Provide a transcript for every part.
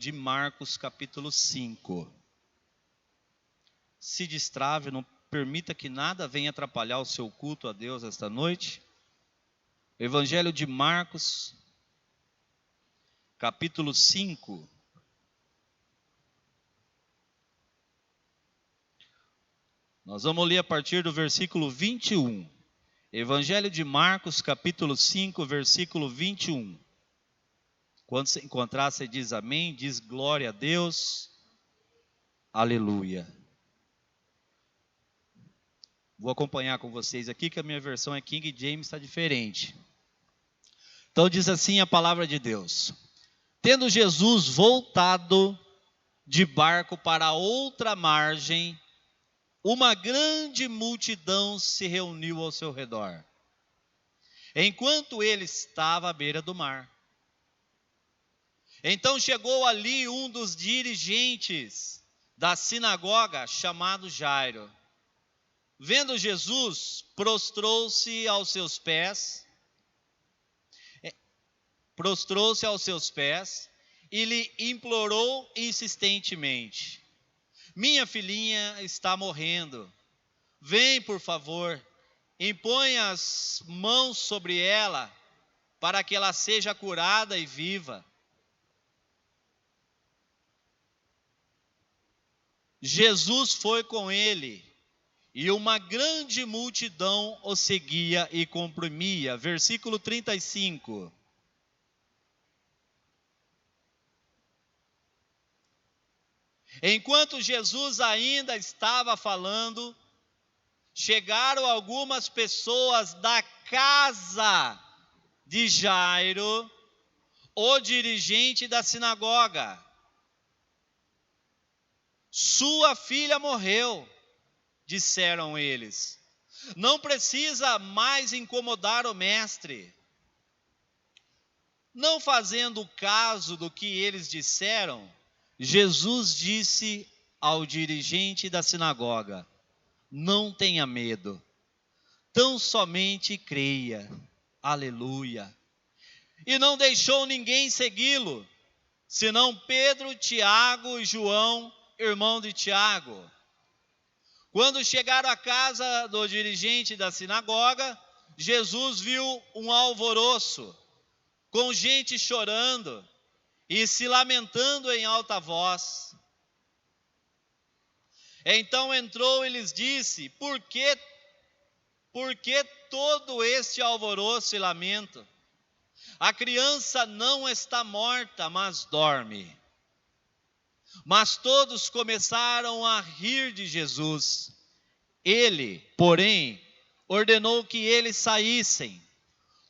de Marcos, capítulo 5. Se destrave, não permita que nada venha atrapalhar o seu culto a Deus esta noite. Evangelho de Marcos, capítulo 5. Nós vamos ler a partir do versículo 21. Evangelho de Marcos, capítulo 5, versículo 21. Quando você encontrar, você diz amém, diz glória a Deus, aleluia. Vou acompanhar com vocês aqui, que a minha versão é King James, está diferente. Então diz assim a palavra de Deus: Tendo Jesus voltado de barco para outra margem, uma grande multidão se reuniu ao seu redor, enquanto ele estava à beira do mar. Então chegou ali um dos dirigentes da sinagoga, chamado Jairo. Vendo Jesus, prostrou-se aos seus pés e lhe implorou insistentemente: Minha filhinha está morrendo. Vem, por favor, impõe as mãos sobre ela, para que ela seja curada e viva. Jesus foi com ele, e uma grande multidão o seguia e comprimia. Versículo 35. Enquanto Jesus ainda estava falando, chegaram algumas pessoas da casa de Jairo, o dirigente da sinagoga. Sua filha morreu, disseram eles. Não precisa mais incomodar o mestre. Não fazendo caso do que eles disseram, Jesus disse ao dirigente da sinagoga: Não tenha medo, tão somente creia. Aleluia. E não deixou ninguém segui-lo, senão Pedro, Tiago e João, irmão de Tiago. Quando chegaram à casa do dirigente da sinagoga, Jesus viu um alvoroço, com gente chorando e se lamentando em alta voz. Então entrou e lhes disse: Por que todo este alvoroço e lamento? A criança não está morta, mas dorme. Mas todos começaram a rir de Jesus. Ele, porém, ordenou que eles saíssem.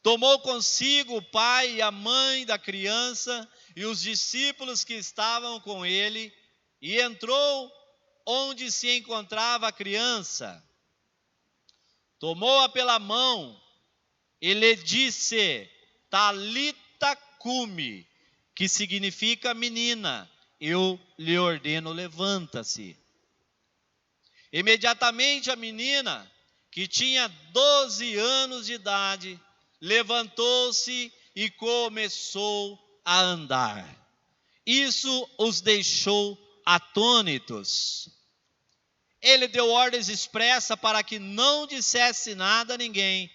Tomou consigo o pai e a mãe da criança e os discípulos que estavam com ele, e entrou onde se encontrava a criança. Tomou-a pela mão e lhe disse: Talita cumi, que significa menina, eu lhe ordeno, levanta-se. Imediatamente a menina, que tinha 12 anos de idade, levantou-se e começou a andar. Isso os deixou atônitos. Ele deu ordens expressas para que não dissesse nada a ninguém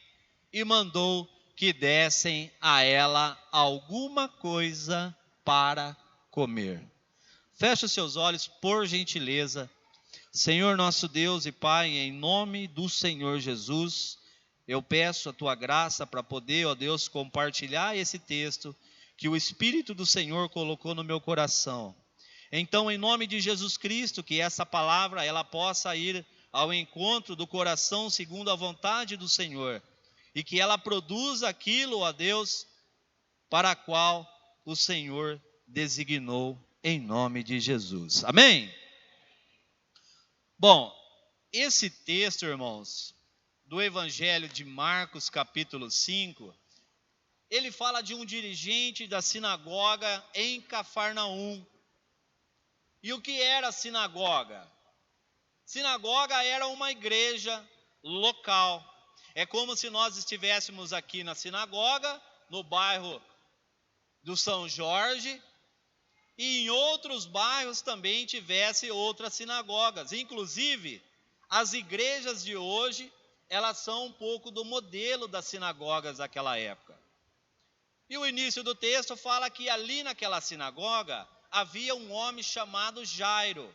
e mandou que dessem a ela alguma coisa para comer. Feche os seus olhos, por gentileza. Senhor nosso Deus e Pai, em nome do Senhor Jesus, eu peço a Tua graça para poder, ó Deus, compartilhar esse texto que o Espírito do Senhor colocou no meu coração. Então, em nome de Jesus Cristo, que essa palavra ela possa ir ao encontro do coração segundo a vontade do Senhor, e que ela produza aquilo, ó Deus, para a qual o Senhor designou, em nome de Jesus. Amém? Bom, esse texto, irmãos, do Evangelho de Marcos, capítulo 5, ele fala de um dirigente da sinagoga em Cafarnaum. E o que era a sinagoga? Sinagoga era uma igreja local. É como se nós estivéssemos aqui na sinagoga, no bairro do São Jorge, e em outros bairros também tivesse outras sinagogas. Inclusive, as igrejas de hoje, elas são um pouco do modelo das sinagogas daquela época. E o início do texto fala que ali naquela sinagoga havia um homem chamado Jairo.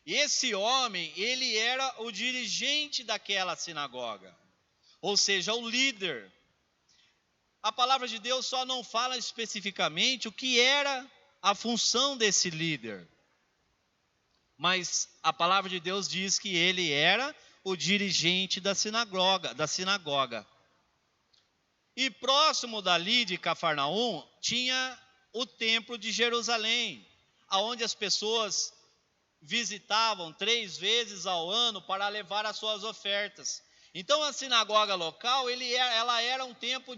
E esse homem, ele era o dirigente daquela sinagoga, ou seja, o líder. A palavra de Deus só não fala especificamente o que era a função desse líder, mas a palavra de Deus diz que ele era o dirigente da sinagoga. E próximo dali de Cafarnaum tinha o templo de Jerusalém, aonde as pessoas visitavam 3 vezes ao ano para levar as suas ofertas. Então a sinagoga local, ela era um templo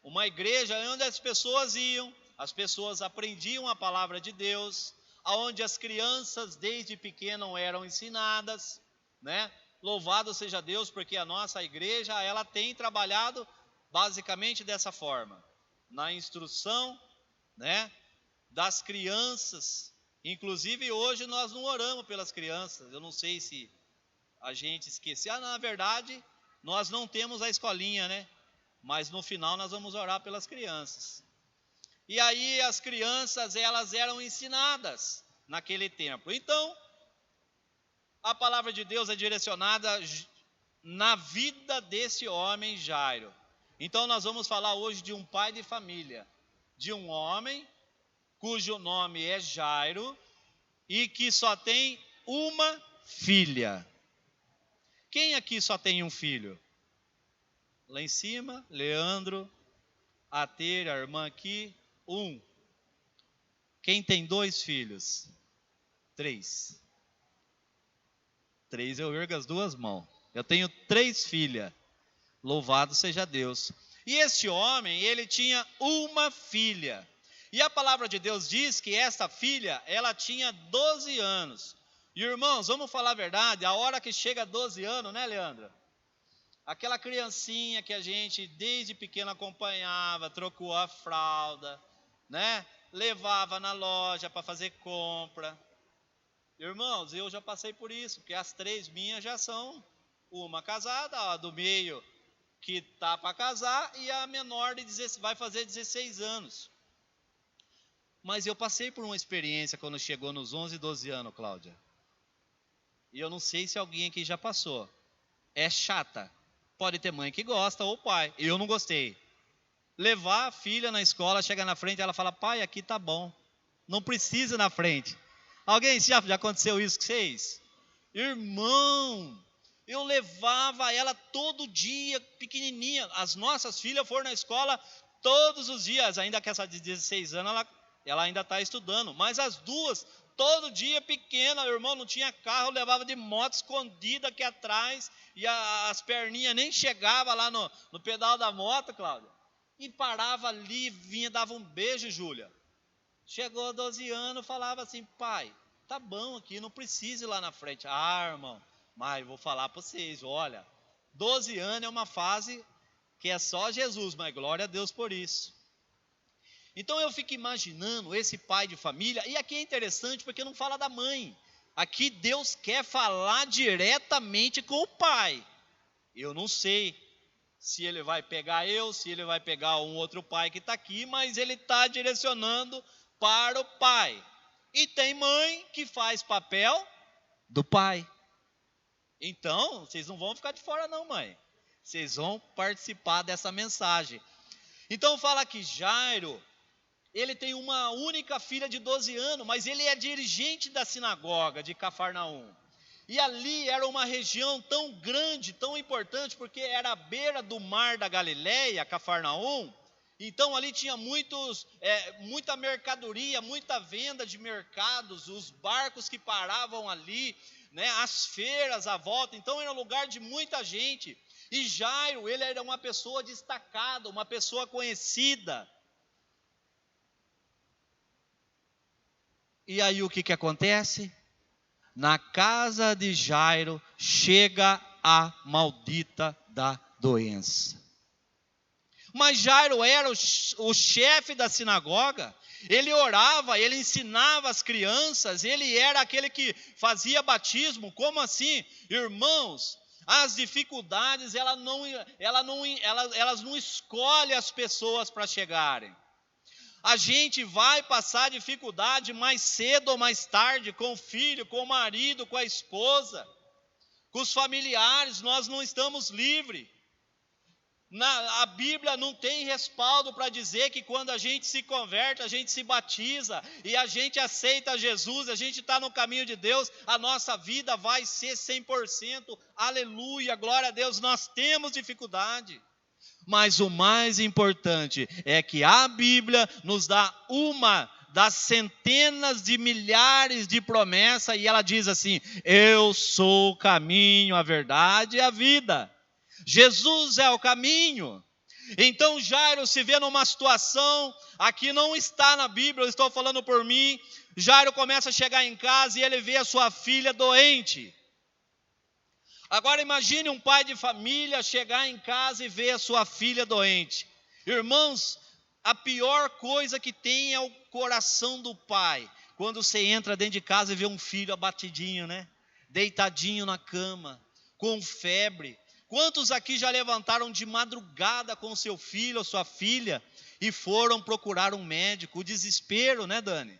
uma igreja onde as pessoas iam, as pessoas aprendiam a palavra de Deus, aonde as crianças desde pequenas eram ensinadas, né? Louvado seja Deus, porque a nossa igreja, ela tem trabalhado basicamente dessa forma, na instrução, né, das crianças. Inclusive hoje nós não oramos pelas crianças, eu não sei se a gente esqueceu, na verdade, nós não temos a escolinha, né? Mas no final nós vamos orar pelas crianças. E aí as crianças, elas eram ensinadas naquele tempo. Então, a palavra de Deus é direcionada na vida desse homem Jairo. Então nós vamos falar hoje de um pai de família, de um homem cujo nome é Jairo e que só tem uma filha. Quem aqui só tem um filho? Lá em cima, Leandro, a Teira, a irmã aqui, 1. Quem tem 2 filhos? 3. 3 eu ergo as 2 mãos. Eu tenho 3 filhas. Louvado seja Deus. E este homem, ele tinha uma filha. E a palavra de Deus diz que essa filha, ela tinha 12 anos. E irmãos, vamos falar a verdade, a hora que chega a 12 anos, né, Leandro? Aquela criancinha que a gente desde pequeno acompanhava, trocou a fralda, né? Levava na loja para fazer compra. Irmãos, eu já passei por isso, porque as 3 minhas já são uma casada, a do meio que está para casar e a menor vai fazer 16 anos. Mas eu passei por uma experiência quando chegou nos 11, 12 anos, Cláudia. E eu não sei se alguém aqui já passou. É chata. Pode ter mãe que gosta ou pai. Eu não gostei. Levar a filha na escola, chega na frente, ela fala: pai, aqui tá bom. Não precisa ir na frente. Alguém já aconteceu isso com vocês? Irmão, eu levava ela todo dia, pequenininha. As nossas filhas foram na escola todos os dias. Ainda que essa de 16 anos, ela ainda está estudando. Mas as duas, todo dia pequena, irmão, não tinha carro, levava de moto escondida aqui atrás. E as perninhas nem chegavam lá no pedal da moto, Cláudia. E parava ali, vinha, dava um beijo, Júlia. Chegou a 12 anos, falava assim: pai, tá bom aqui, não precisa ir lá na frente. Ah, irmão, mas vou falar para vocês, olha, 12 anos é uma fase que é só Jesus, mas glória a Deus por isso. Então eu fico imaginando esse pai de família, e aqui é interessante porque não fala da mãe. Aqui Deus quer falar diretamente com o pai. Eu não sei se ele vai pegar se ele vai pegar um outro pai que está aqui, mas ele está direcionando para o pai. E tem mãe que faz papel do pai. Então, vocês não vão ficar de fora não, mãe. Vocês vão participar dessa mensagem. Então fala que Jairo, ele tem uma única filha de 12 anos, mas ele é dirigente da sinagoga de Cafarnaum. E ali era uma região tão grande, tão importante, porque era à beira do mar da Galileia, Cafarnaum. Então ali tinha muita mercadoria, muita venda de mercados, os barcos que paravam ali, né, as feiras à volta. Então era um lugar de muita gente. E Jairo, ele era uma pessoa destacada, uma pessoa conhecida. E aí o que acontece? Na casa de Jairo chega a maldita da doença. Mas Jairo era o chefe da sinagoga, ele orava, ele ensinava as crianças, ele era aquele que fazia batismo. Como assim? Irmãos, as dificuldades, elas não escolhem as pessoas para chegarem. A gente vai passar dificuldade mais cedo ou mais tarde, com o filho, com o marido, com a esposa, com os familiares. Nós não estamos livres. A Bíblia não tem respaldo para dizer que quando a gente se converte, a gente se batiza e a gente aceita Jesus, a gente está no caminho de Deus, a nossa vida vai ser 100%, aleluia, glória a Deus. Nós temos dificuldade, mas o mais importante é que a Bíblia nos dá uma das centenas de milhares de promessas, e ela diz assim: eu sou o caminho, a verdade e a vida. Jesus é o caminho. Então Jairo se vê numa situação, aqui não está na Bíblia, eu estou falando por mim. Jairo começa a chegar em casa e ele vê a sua filha doente. Agora imagine um pai de família chegar em casa e ver a sua filha doente. Irmãos, a pior coisa que tem é o coração do pai, quando você entra dentro de casa e vê um filho abatidinho, né? Deitadinho na cama, com febre. Quantos aqui já levantaram de madrugada com seu filho ou sua filha e foram procurar um médico? O desespero, né, Dani?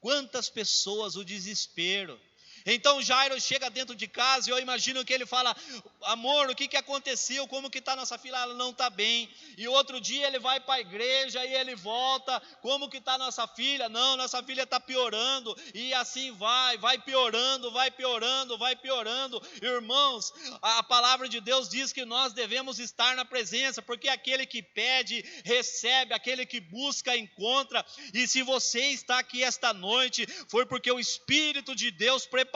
Quantas pessoas, o desespero. Então Jairo chega dentro de casa e eu imagino que ele fala: amor, o que aconteceu? Como que está nossa filha? Ela não está bem. E outro dia ele vai para a igreja e ele volta: como que está nossa filha? Não, nossa filha está piorando. E assim vai piorando, vai piorando, vai piorando. Irmãos, a palavra de Deus diz que nós devemos estar na presença, porque aquele que pede, recebe, aquele que busca, encontra. E se você está aqui esta noite, foi porque o Espírito de Deus preparou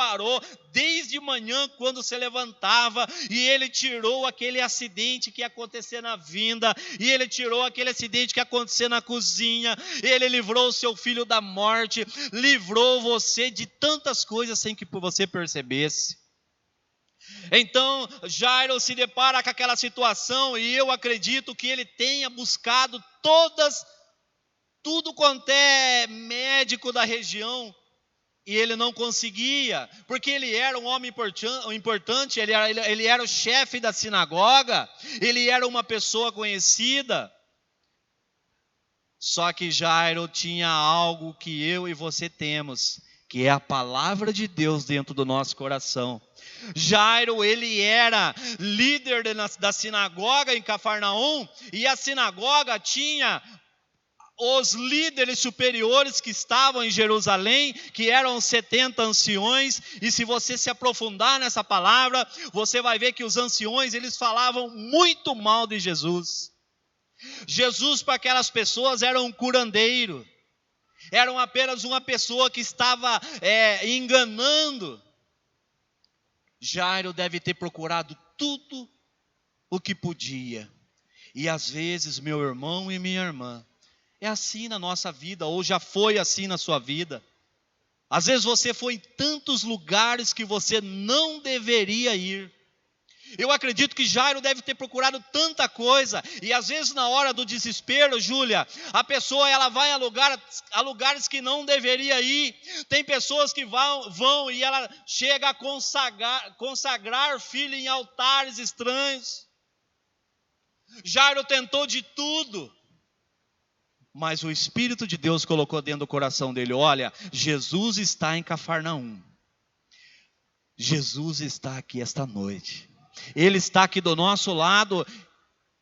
desde manhã quando se levantava, e ele tirou aquele acidente que ia acontecer na vinda, e ele tirou aquele acidente que ia acontecer na cozinha, ele livrou o seu filho da morte, livrou você de tantas coisas sem que você percebesse. Então Jairo se depara com aquela situação, e eu acredito que ele tenha buscado tudo quanto é médico da região, e ele não conseguia, porque ele era um homem importante, ele era o chefe da sinagoga, ele era uma pessoa conhecida. Só que Jairo tinha algo que eu e você temos, que é a palavra de Deus dentro do nosso coração. Jairo, ele era líder da sinagoga em Cafarnaum, e a sinagoga tinha os líderes superiores que estavam em Jerusalém, que eram 70 anciões, e se você se aprofundar nessa palavra, você vai ver que os anciões, eles falavam muito mal de Jesus. Jesus para aquelas pessoas era um curandeiro, era apenas uma pessoa que estava enganando. Jairo deve ter procurado tudo o que podia, e às vezes, meu irmão e minha irmã, é assim na nossa vida, ou já foi assim na sua vida. Às vezes você foi em tantos lugares que você não deveria ir. Eu acredito que Jairo deve ter procurado tanta coisa, e às vezes na hora do desespero, Júlia, a pessoa ela vai a lugares que não deveria ir. Tem pessoas que vão e ela chega a consagrar filho em altares estranhos. Jairo tentou de tudo, mas o Espírito de Deus colocou dentro do coração dele: olha, Jesus está em Cafarnaum. Jesus está aqui esta noite. Ele está aqui do nosso lado.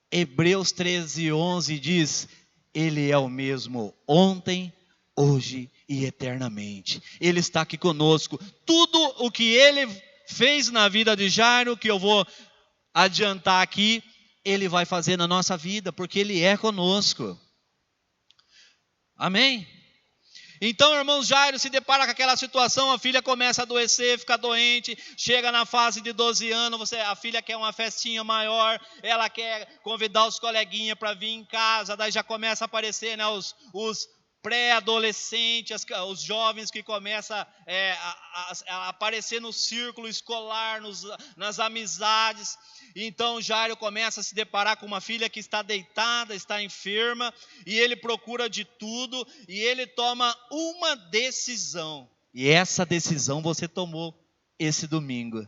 Hebreus 13:11 diz: Ele é o mesmo ontem, hoje e eternamente. Ele está aqui conosco. Tudo o que Ele fez na vida de Jairo, que eu vou adiantar aqui, Ele vai fazer na nossa vida, porque Ele é conosco. Amém? Então, irmãos, Jairo se depara com aquela situação, a filha começa a adoecer, fica doente, chega na fase de 12 anos, a filha quer uma festinha maior, ela quer convidar os coleguinhas para vir em casa, daí já começa a aparecer, né, os pré-adolescentes, os jovens que começam a aparecer no círculo escolar, nas amizades. Então Jairo começa a se deparar com uma filha que está deitada, está enferma, e ele procura de tudo, e ele toma uma decisão. E essa decisão você tomou esse domingo.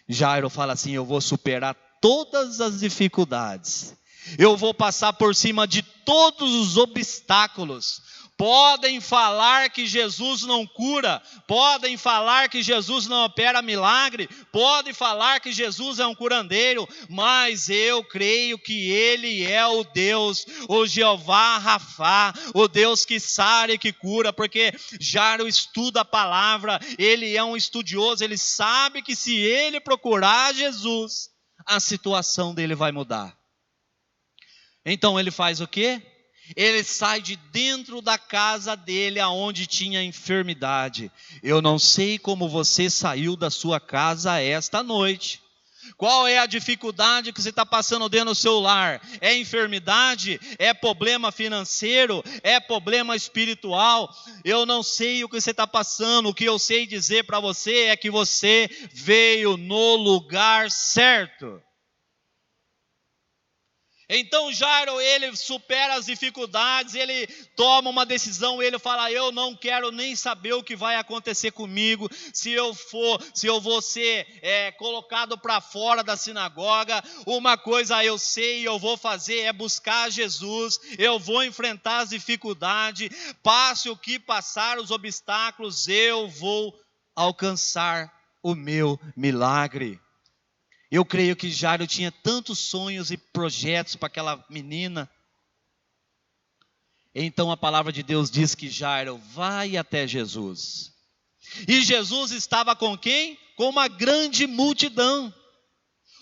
Jairo fala assim: eu vou superar todas as dificuldades, eu vou passar por cima de todos os obstáculos. Podem falar que Jesus não cura, podem falar que Jesus não opera milagre, podem falar que Jesus é um curandeiro, mas eu creio que Ele é o Deus, o Jeová Rafá, o Deus que sara e que cura, porque Jairo estuda a palavra, ele é um estudioso, ele sabe que se ele procurar Jesus, a situação dele vai mudar. Então ele faz o quê? Ele sai de dentro da casa dele, aonde tinha enfermidade. Eu não sei como você saiu da sua casa esta noite. Qual é a dificuldade que você está passando dentro do seu lar? É enfermidade? É problema financeiro? É problema espiritual? Eu não sei o que você está passando. O que eu sei dizer para você é que você veio no lugar certo. Então Jairo, ele supera as dificuldades, ele toma uma decisão, ele fala: eu não quero nem saber o que vai acontecer comigo, se eu vou ser colocado para fora da sinagoga. Uma coisa eu sei, eu vou fazer é buscar Jesus, eu vou enfrentar as dificuldades, passe o que passar, os obstáculos, eu vou alcançar o meu milagre. Eu creio que Jairo tinha tantos sonhos e projetos para aquela menina. Então a palavra de Deus diz que Jairo vai até Jesus. E Jesus estava com quem? Com uma grande multidão.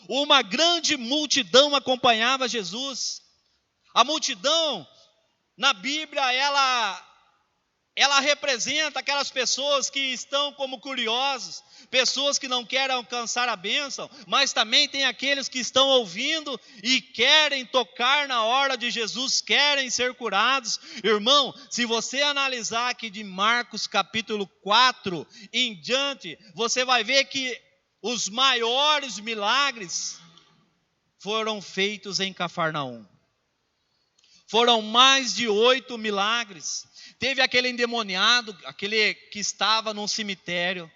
Uma grande multidão acompanhava Jesus. A multidão, na Bíblia, ela representa aquelas pessoas que estão como curiosos, pessoas que não querem alcançar a bênção, mas também tem aqueles que estão ouvindo e querem tocar na hora de Jesus, querem ser curados. Irmão, se você analisar aqui de Marcos capítulo 4 em diante, você vai ver que os maiores milagres foram feitos em Cafarnaum. Foram mais de 8 milagres. Teve aquele endemoniado, aquele que estava num cemitério.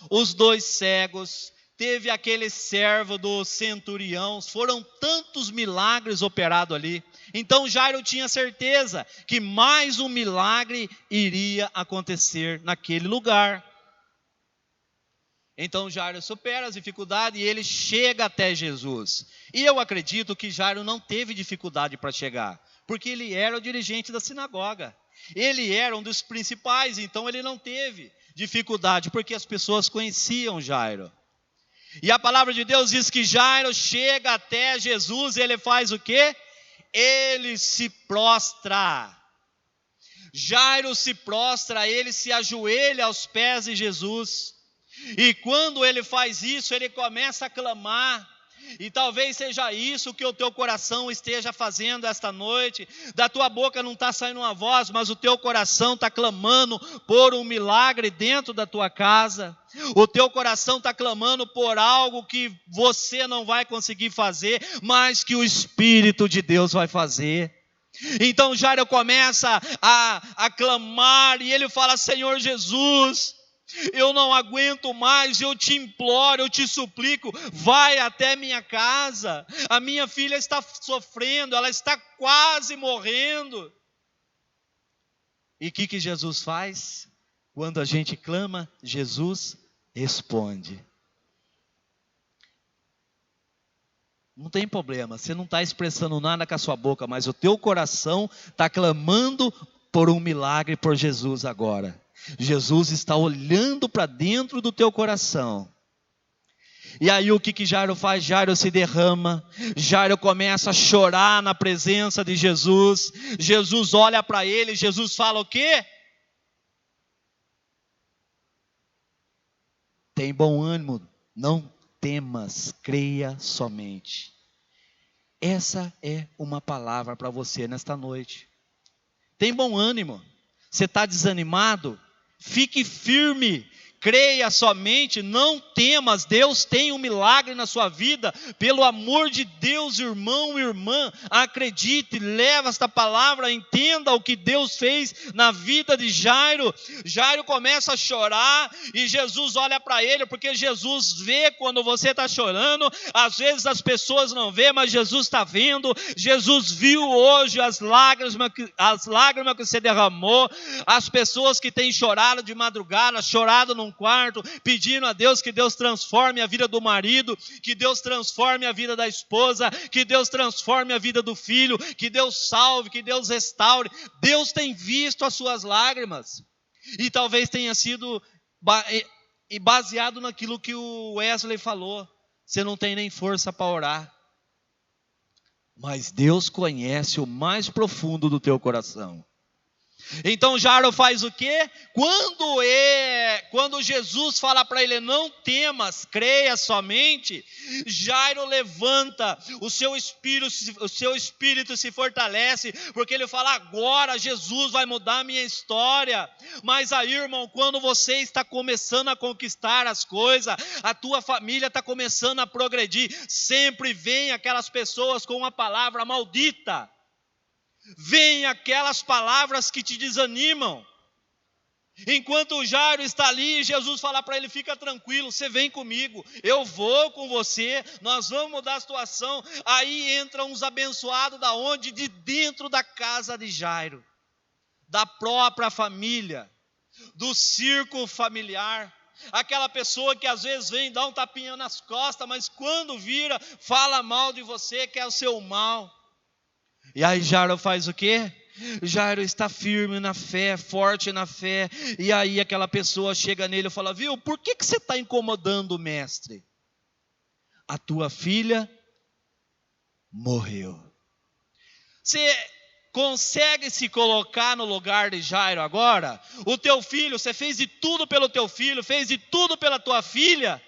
Os 2 cegos. Teve aquele servo do centurião. Foram tantos milagres operados ali. Então Jairo tinha certeza que mais um milagre iria acontecer naquele lugar. Então Jairo supera as dificuldades e ele chega até Jesus. E eu acredito que Jairo não teve dificuldade para chegar, porque ele era o dirigente da sinagoga. Ele era um dos principais, então ele não teve dificuldade, porque as pessoas conheciam Jairo. E a palavra de Deus diz que Jairo chega até Jesus e ele faz o quê? Ele se prostra. Jairo se prostra, ele se ajoelha aos pés de Jesus. E quando ele faz isso, ele começa a clamar. E talvez seja isso que o teu coração esteja fazendo esta noite. Da tua boca não está saindo uma voz, mas o teu coração está clamando por um milagre dentro da tua casa. O teu coração está clamando por algo que você não vai conseguir fazer, mas que o Espírito de Deus vai fazer. Então Jairo começa a clamar e ele fala: Senhor Jesus, eu não aguento mais, eu te imploro, eu te suplico, vai até minha casa, a minha filha está sofrendo, ela está quase morrendo. E o que Jesus faz? Quando a gente clama, Jesus responde. Não tem problema, você não está expressando nada com a sua boca, mas o teu coração está clamando por um milagre por Jesus agora. Jesus está olhando para dentro do teu coração. E aí o que Jairo faz? Jairo se derrama. Jairo começa a chorar na presença de Jesus. Jesus olha para ele. Jesus fala o quê? Tem bom ânimo, não temas, creia somente. Essa é uma palavra para você nesta noite. Tem bom ânimo. Você está desanimado? Fique firme, creia somente, não temas. Deus tem um milagre na sua vida. Pelo amor de Deus, irmão e irmã, acredite, leva esta palavra, entenda o que Deus fez na vida de Jairo. Jairo começa a chorar e Jesus olha para ele, porque Jesus vê quando você está chorando. Às vezes as pessoas não vê, mas Jesus está vendo. Jesus viu hoje as lágrimas que você derramou, as pessoas que têm chorado de madrugada, chorado num quarto, pedindo a Deus que Deus transforme a vida do marido, que Deus transforme a vida da esposa, que Deus transforme a vida do filho, que Deus salve, que Deus restaure. Deus tem visto as suas lágrimas, e talvez tenha sido baseado naquilo que o Wesley falou: você não tem nem força para orar, mas Deus conhece o mais profundo do teu coração. Então Jairo faz o quê? Quando Jesus fala para ele, não temas, creia somente, Jairo levanta, o seu espírito se fortalece, porque ele fala, agora Jesus vai mudar a minha história. Mas aí, irmão, quando você está começando a conquistar as coisas, a tua família está começando a progredir, sempre vem aquelas pessoas com uma palavra maldita. Vem aquelas palavras que te desanimam. Enquanto o Jairo está ali, Jesus fala para ele, fica tranquilo, você vem comigo, eu vou com você, nós vamos mudar a situação. Aí entram uns abençoados da onde? De dentro da casa de Jairo, da própria família, do círculo familiar. Aquela pessoa que às vezes vem dar um tapinha nas costas, mas quando vira, fala mal de você, quer o seu mal. E aí Jairo faz o quê? Jairo está firme na fé, forte na fé. E aí aquela pessoa chega nele e fala, viu, por que você está incomodando o mestre? A tua filha morreu. Você consegue se colocar no lugar de Jairo agora? O teu filho, você fez de tudo pelo teu filho, fez de tudo pela tua filha.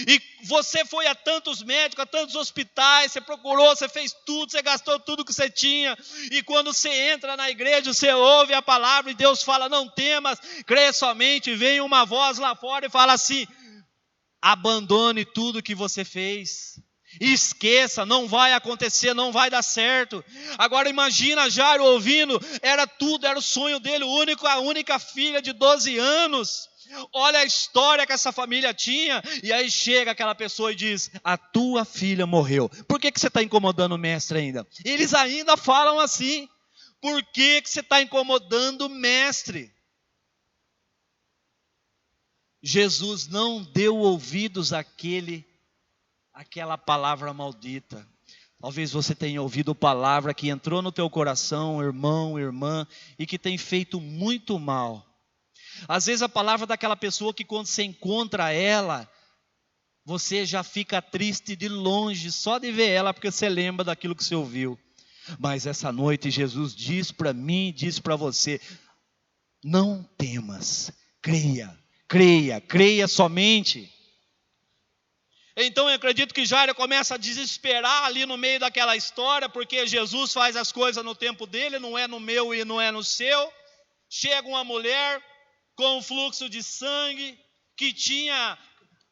E você foi a tantos médicos, a tantos hospitais, você procurou, você fez tudo, você gastou tudo que você tinha. E quando você entra na igreja, você ouve a palavra e Deus fala, não temas, crê somente. Vem uma voz lá fora e fala assim, abandone tudo que você fez. Esqueça, não vai acontecer, não vai dar certo. Agora imagina Jairo ouvindo, era tudo, era o sonho dele, a única filha de 12 anos. Olha a história que essa família tinha. E aí chega aquela pessoa e diz, a tua filha morreu. Por que você está incomodando o mestre ainda? Eles ainda falam assim, por que você está incomodando o mestre? Jesus não deu ouvidos àquela palavra maldita. Talvez você tenha ouvido palavra que entrou no teu coração, irmão, irmã, e que tem feito muito mal. Às vezes a palavra daquela pessoa que quando você encontra ela, você já fica triste de longe, só de ver ela, porque você lembra daquilo que você ouviu. Mas essa noite Jesus diz para mim, diz para você, não temas, creia somente. Então eu acredito que Jairo começa a desesperar ali no meio daquela história, porque Jesus faz as coisas no tempo dele, não é no meu e não é no seu. Chega uma mulher com um fluxo de sangue, que tinha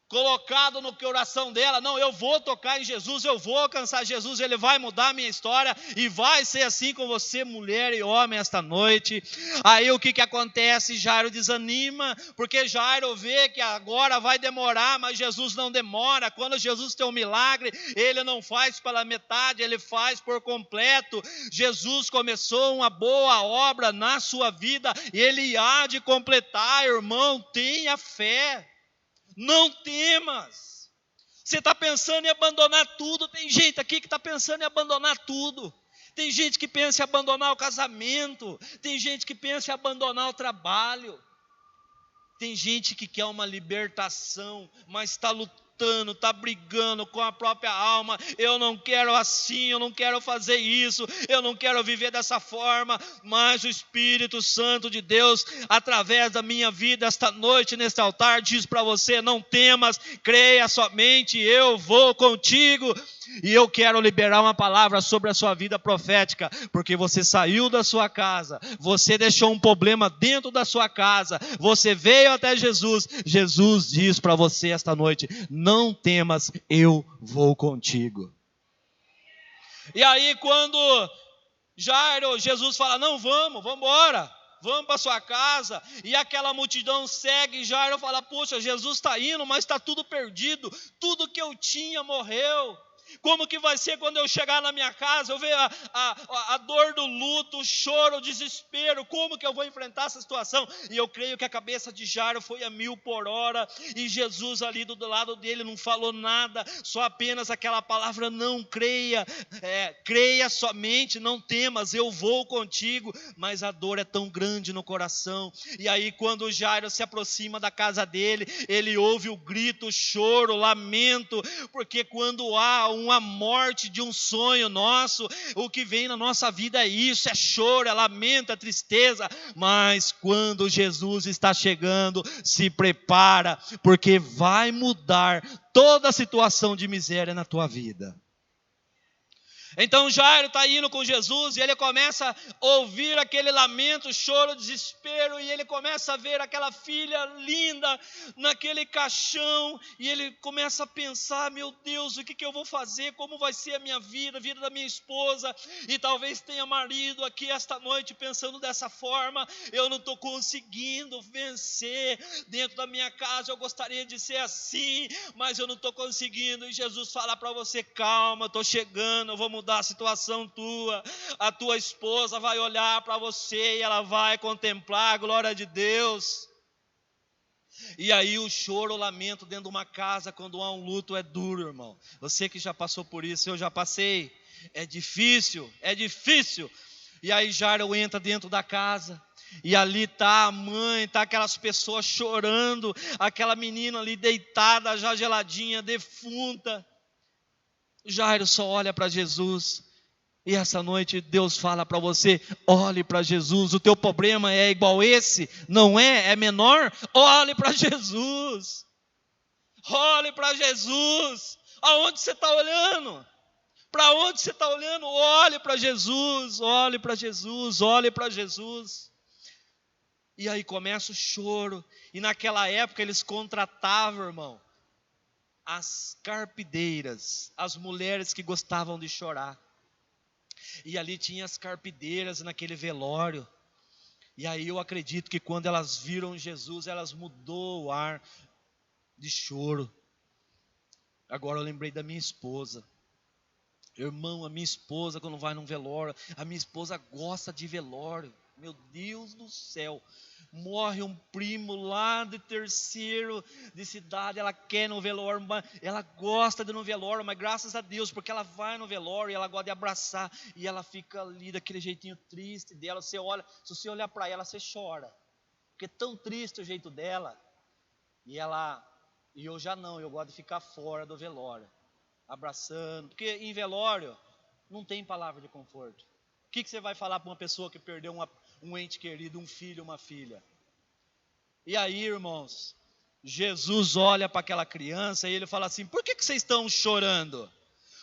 colocado no coração dela, não, eu vou tocar em Jesus, eu vou alcançar Jesus, Ele vai mudar a minha história, e vai ser assim com você, mulher e homem, esta noite. Aí o que acontece? Jairo desanima, porque Jairo vê que agora vai demorar, mas Jesus não demora. Quando Jesus tem um milagre, Ele não faz pela metade, Ele faz por completo. Jesus começou uma boa obra na sua vida, e Ele há de completar, irmão, tenha fé. Não temas. Você está pensando em abandonar tudo. Tem gente aqui que está pensando em abandonar tudo. Tem gente que pensa em abandonar o casamento. Tem gente que pensa em abandonar o trabalho. Tem gente que quer uma libertação, mas está lutando, está brigando com a própria alma. Eu não quero assim, eu não quero fazer isso, eu não quero viver dessa forma. Mas o Espírito Santo de Deus, através da minha vida esta noite, neste altar, diz para você, não temas, creia somente, eu vou contigo. E eu quero liberar uma palavra sobre a sua vida profética, porque você saiu da sua casa, você deixou um problema dentro da sua casa, você veio até Jesus. Jesus diz para você esta noite: não temas, eu vou contigo. E aí quando Jesus fala: não, vamos embora, vamos para sua casa. E aquela multidão segue. Jairo fala: poxa, Jesus está indo, mas está tudo perdido, tudo que eu tinha morreu. Como que vai ser quando eu chegar na minha casa? Eu ver a dor do luto, o choro, o desespero. Como que eu vou enfrentar essa situação? E eu creio que a cabeça de Jairo foi a 1000 por hora. E Jesus ali do lado dele não falou nada, só apenas aquela palavra: não creia, creia somente, não temas, eu vou contigo. Mas a dor é tão grande no coração. E aí quando Jairo se aproxima da casa dele, ele ouve o grito, o choro, o lamento, porque quando há uma morte de um sonho nosso, o que vem na nossa vida é isso, é choro, é lamento, é tristeza. Mas quando Jesus está chegando, se prepara, porque vai mudar toda a situação de miséria na tua vida. Então Jairo está indo com Jesus e ele começa a ouvir aquele lamento, choro, desespero, e ele começa a ver aquela filha linda naquele caixão, e ele começa a pensar: meu Deus, o que eu vou fazer? Como vai ser a minha vida, a vida da minha esposa? E talvez tenha marido aqui esta noite pensando dessa forma: eu não estou conseguindo vencer dentro da minha casa, eu gostaria de ser assim, mas eu não estou conseguindo. E Jesus fala para você: calma, estou chegando, eu vou mudar a situação tua. A tua esposa vai olhar para você e ela vai contemplar a glória de Deus. E aí o choro, o lamento dentro de uma casa, quando há um luto, é duro, irmão. Você que já passou por isso, eu já passei. É difícil, é difícil. E aí Jairo entra dentro da casa, e ali está a mãe, está aquelas pessoas chorando, aquela menina ali deitada, já geladinha, defunta. Jairo só olha para Jesus. E essa noite Deus fala para você: olhe para Jesus. O teu problema é igual esse? Não é? É menor? Olhe para Jesus. Olhe para Jesus. Aonde você está olhando? Para onde você está olhando? Olhe para Jesus. Olhe para Jesus. Olhe para Jesus. E aí começa o choro. E naquela época eles contratavam, irmão, as carpideiras, as mulheres que gostavam de chorar. E ali tinha as carpideiras naquele velório. E aí eu acredito que quando elas viram Jesus, elas mudou o ar de choro. Agora eu lembrei da minha esposa. Irmão, a minha esposa quando vai num velório, a minha esposa gosta de velório. Meu Deus do céu, morre um primo lá de terceiro de cidade, ela quer ir no velório, ela gosta de ir no velório, mas graças a Deus, porque ela vai no velório e ela gosta de abraçar, e ela fica ali daquele jeitinho triste dela. Você olha, se você olhar para ela, você chora, porque é tão triste o jeito dela. E eu já não, eu gosto de ficar fora do velório, abraçando, porque em velório não tem palavra de conforto. O que você vai falar para uma pessoa que perdeu um ente querido, um filho, uma filha? E aí, irmãos, Jesus olha para aquela criança e ele fala assim: por que vocês estão chorando?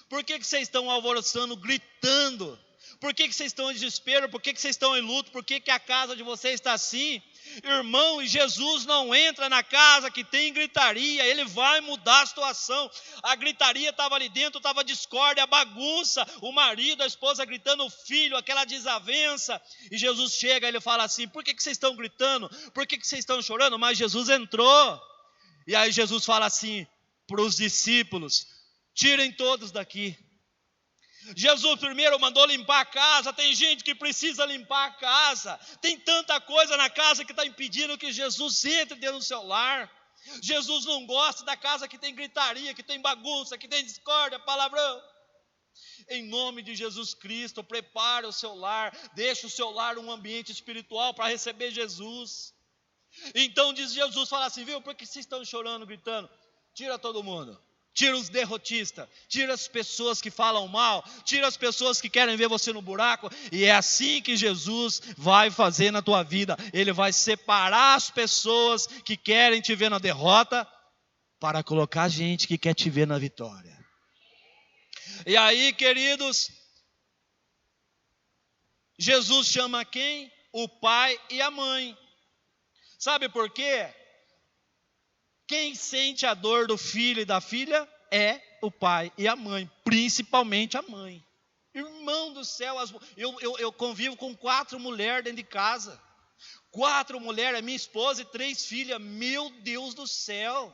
Por que vocês estão alvoroçando, gritando? Por que vocês estão em desespero? Por que vocês estão em luto? Por que a casa de vocês está assim? Irmão, e Jesus não entra na casa que tem gritaria, ele vai mudar a situação. A gritaria estava ali dentro, estava discórdia, bagunça, o marido, a esposa gritando, o filho, aquela desavença. E Jesus chega e ele fala assim: por que vocês estão gritando? Por que vocês estão chorando? Mas Jesus entrou. E aí Jesus fala assim para os discípulos: tirem todos daqui. Jesus primeiro mandou limpar a casa. Tem gente que precisa limpar a casa. Tem tanta coisa na casa que está impedindo que Jesus entre dentro do seu lar. Jesus não gosta da casa que tem gritaria, que tem bagunça, que tem discórdia, palavrão. Em nome de Jesus Cristo, prepare o seu lar. Deixe o seu lar um ambiente espiritual para receber Jesus. Então diz Jesus, fala assim: viu, por que vocês estão chorando, gritando? Tira todo mundo. Tira os derrotistas, tira as pessoas que falam mal, tira as pessoas que querem ver você no buraco. E é assim que Jesus vai fazer na tua vida. Ele vai separar as pessoas que querem te ver na derrota, para colocar gente que quer te ver na vitória. E aí, queridos, Jesus chama quem? O pai e a mãe. Sabe por quê? Quem sente a dor do filho e da filha é o pai e a mãe, principalmente a mãe. Irmão do céu, eu convivo com 4 mulheres dentro de casa. 4 mulheres, a minha esposa e 3 filhas. Meu Deus do céu.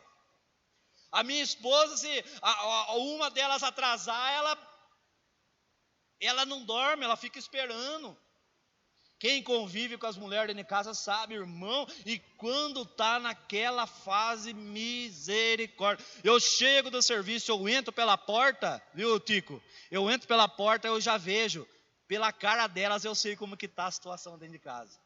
A minha esposa, se uma delas atrasar, ela não dorme, ela fica esperando. Quem convive com as mulheres dentro de casa sabe, irmão, e quando está naquela fase, misericórdia. Eu chego do serviço, eu entro pela porta, viu, Tico? Eu entro pela porta, eu já vejo, pela cara delas eu sei como que está a situação dentro de casa.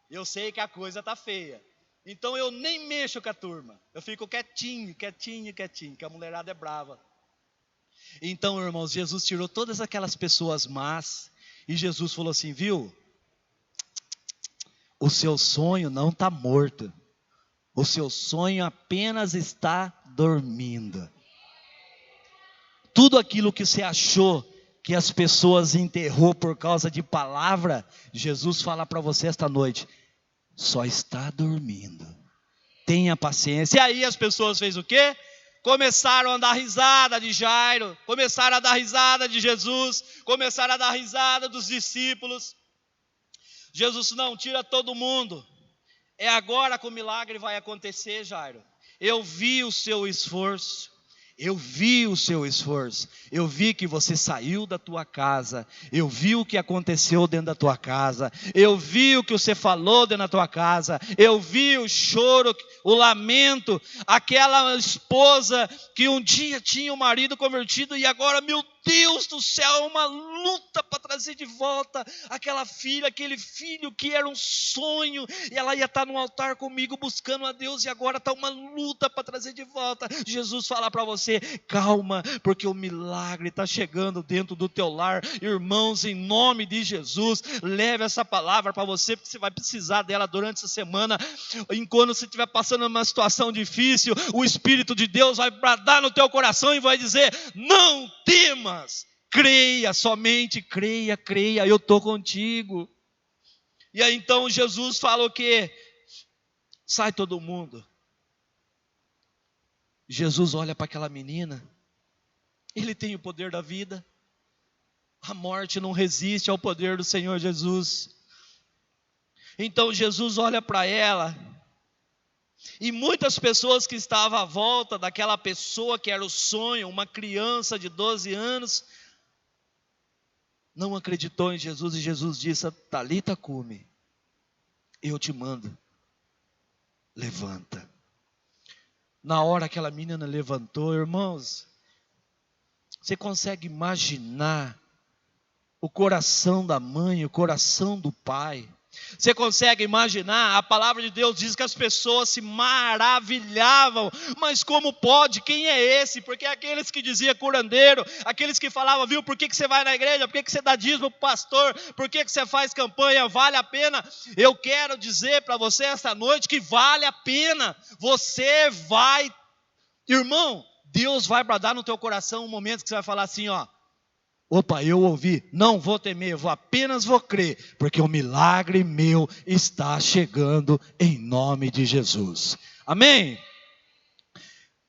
Eu sei que a coisa está feia. Então eu nem mexo com a turma, eu fico quietinho, que a mulherada é brava. Então, irmãos, Jesus tirou todas aquelas pessoas más, e Jesus falou assim, viu? O seu sonho não está morto. O seu sonho apenas está dormindo. Tudo aquilo que você achou que as pessoas enterrou por causa de palavra, Jesus fala para você esta noite, só está dormindo. Tenha paciência. E aí as pessoas fez o quê? Começaram a dar risada de Jairo, começaram a dar risada de Jesus, começaram a dar risada dos discípulos. Jesus não, tira todo mundo. É agora que o milagre vai acontecer, Jairo. Eu vi o seu esforço. Eu vi o seu esforço, eu vi que você saiu da tua casa, eu vi o que aconteceu dentro da tua casa, eu vi o que você falou dentro da tua casa, eu vi o choro, o lamento, aquela esposa que um dia tinha o marido convertido e agora, meu Deus do céu, é uma luta para trazer de volta aquela filha, aquele filho que era um sonho, e ela ia estar no altar comigo buscando a Deus e agora está uma luta para trazer de volta. Jesus fala para você, calma, porque o milagre está chegando dentro do teu lar. Irmãos, em nome de Jesus, leve essa palavra para você, porque você vai precisar dela durante essa semana. Enquanto você estiver passando uma situação difícil, o Espírito de Deus vai bradar no teu coração e vai dizer, não temas, creia, somente creia, eu estou contigo. E aí então Jesus fala o quê? Sai todo mundo. Jesus olha para aquela menina, ele tem o poder da vida, a morte não resiste ao poder do Senhor Jesus. Então Jesus olha para ela, e muitas pessoas que estavam à volta daquela pessoa que era o sonho, uma criança de 12 anos, não acreditou em Jesus, e Jesus disse, Talita cumi, eu te mando, levanta. Na hora aquela menina levantou, irmãos, você consegue imaginar o coração da mãe, o coração do pai? Você consegue imaginar? A palavra de Deus diz que as pessoas se maravilhavam, mas como pode? Quem é esse? Porque aqueles que diziam curandeiro, aqueles que falavam, viu, por que você vai na igreja? Por que você dá dízimo para o pastor? Por que você faz campanha? Vale a pena? Eu quero dizer para você esta noite que vale a pena. Você vai, irmão, Deus vai bradar no teu coração um momento que você vai falar assim, ó, opa, eu ouvi, não vou temer, eu apenas vou crer, porque o milagre meu está chegando em nome de Jesus. Amém?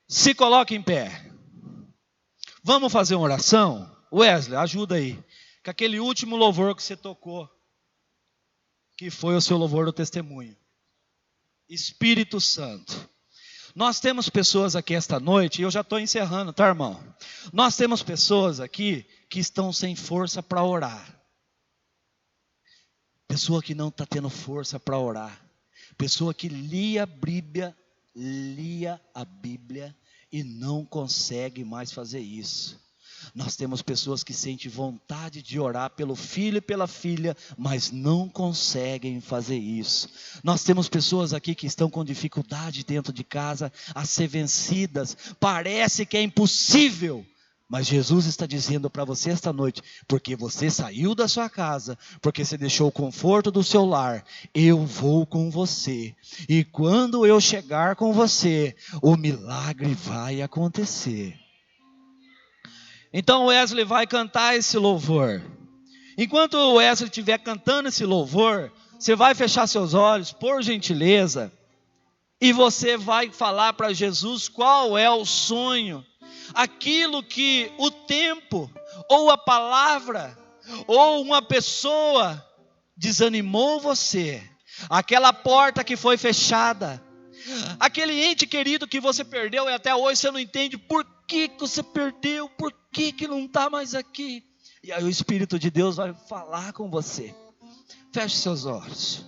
Se coloque em pé. Vamos fazer uma oração? Wesley, ajuda aí. Com aquele último louvor que você tocou, que foi o seu louvor do testemunho. Espírito Santo. Nós temos pessoas aqui esta noite, e eu já estou encerrando, tá, irmão? Nós temos pessoas aqui que estão sem força para orar. Pessoa que não está tendo força para orar. Pessoa que lia a Bíblia e não consegue mais fazer isso. Nós temos pessoas que sentem vontade de orar pelo filho e pela filha, mas não conseguem fazer isso. Nós temos pessoas aqui que estão com dificuldade dentro de casa a ser vencidas. Parece que é impossível, mas Jesus está dizendo para você esta noite, porque você saiu da sua casa, porque você deixou o conforto do seu lar, eu vou com você. E quando eu chegar com você, o milagre vai acontecer. Então o Wesley vai cantar esse louvor. Enquanto o Wesley estiver cantando esse louvor, você vai fechar seus olhos, por gentileza, e você vai falar para Jesus qual é o sonho, aquilo que o tempo, ou a palavra, ou uma pessoa desanimou você, aquela porta que foi fechada, aquele ente querido que você perdeu e até hoje você não entende por que você perdeu, por que não está mais aqui. E aí o Espírito de Deus vai falar com você. Feche seus olhos.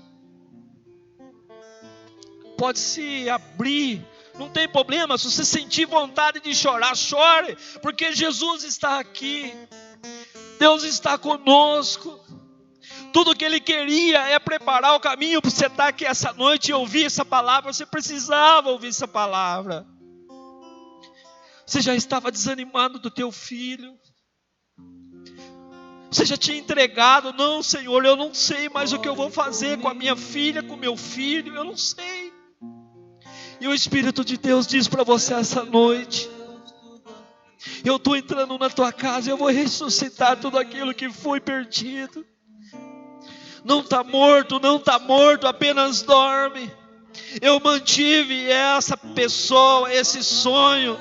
Pode se abrir, não tem problema. Se você sentir vontade de chorar, chore, porque Jesus está aqui. Deus está conosco. Tudo que Ele queria é preparar o caminho para você estar aqui essa noite e ouvir essa palavra. Você precisava ouvir essa palavra. Você já estava desanimado do teu filho. Você já tinha entregado. Não, Senhor, eu não sei mais o que eu vou fazer com a minha filha, com o meu filho. Eu não sei. E o Espírito de Deus diz para você essa noite: eu estou entrando na tua casa, eu vou ressuscitar tudo aquilo que foi perdido. Não está morto, não está morto, apenas dorme. Eu mantive essa pessoa, esse sonho,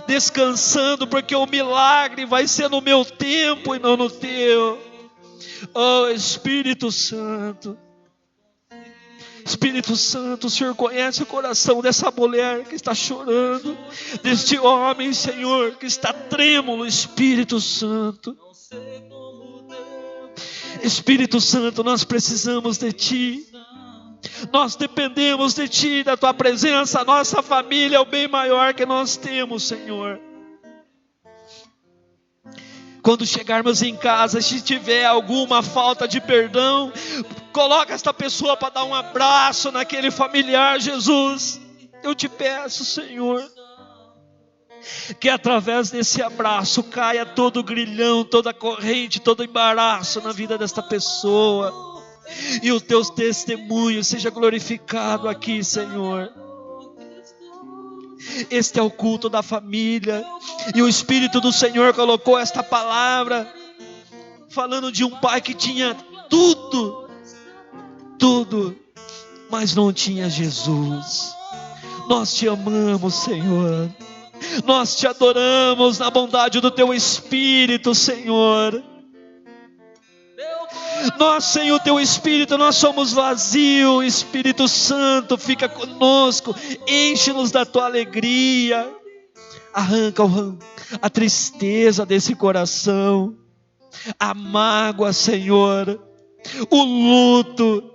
descansando, porque o milagre vai ser no meu tempo e não no teu. Oh Espírito Santo, Espírito Santo, o Senhor conhece o coração dessa mulher que está chorando, deste homem, Senhor, que está trêmulo. Espírito Santo, Espírito Santo, nós precisamos de Ti, nós dependemos de Ti, da Tua presença. A nossa família é o bem maior que nós temos, Senhor. Quando chegarmos em casa, se tiver alguma falta de perdão, coloca esta pessoa para dar um abraço naquele familiar, Jesus. Eu te peço, Senhor, que através desse abraço caia todo o grilhão, toda corrente, todo embaraço na vida desta pessoa, e o teu testemunho seja glorificado aqui, Senhor. Este é o culto da família, e o Espírito do Senhor colocou esta palavra, falando de um pai que tinha tudo, mas não tinha Jesus. Nós te amamos, Senhor, nós te adoramos na bondade do teu Espírito, Senhor. Nós, sem o teu Espírito, nós somos vazios. Espírito Santo, fica conosco, enche-nos da tua alegria, arranca a tristeza desse coração, a mágoa, Senhor, o luto,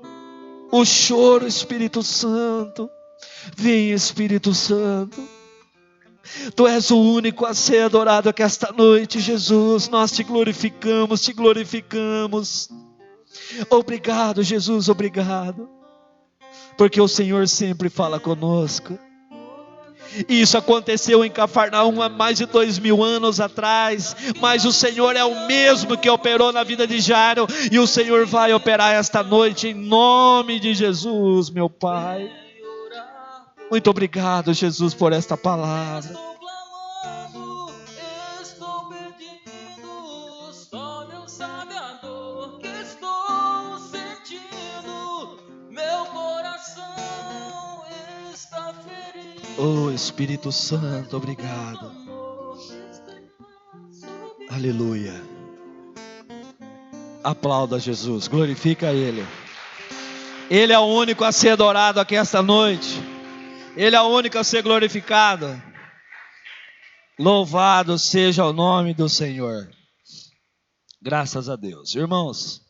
o choro. Espírito Santo, vem, Espírito Santo. Tu és o único a ser adorado aqui esta noite, Jesus. Nós te glorificamos, te glorificamos. Obrigado, Jesus, obrigado, porque o Senhor sempre fala conosco. Isso aconteceu em Cafarnaum há mais de 2000 anos atrás, mas o Senhor é o mesmo que operou na vida de Jairo, e o Senhor vai operar esta noite, em nome de Jesus, meu Pai. Muito obrigado, Jesus, por esta palavra. Estou pedindo, só Deus sabe a dor que estou sentindo. Meu coração está ferido. Oh Espírito Santo, obrigado. Aleluia. Aplauda Jesus, glorifica Ele. Ele é o único a ser adorado aqui esta noite. Ele é o único a ser glorificado. Louvado seja o nome do Senhor. Graças a Deus. Irmãos,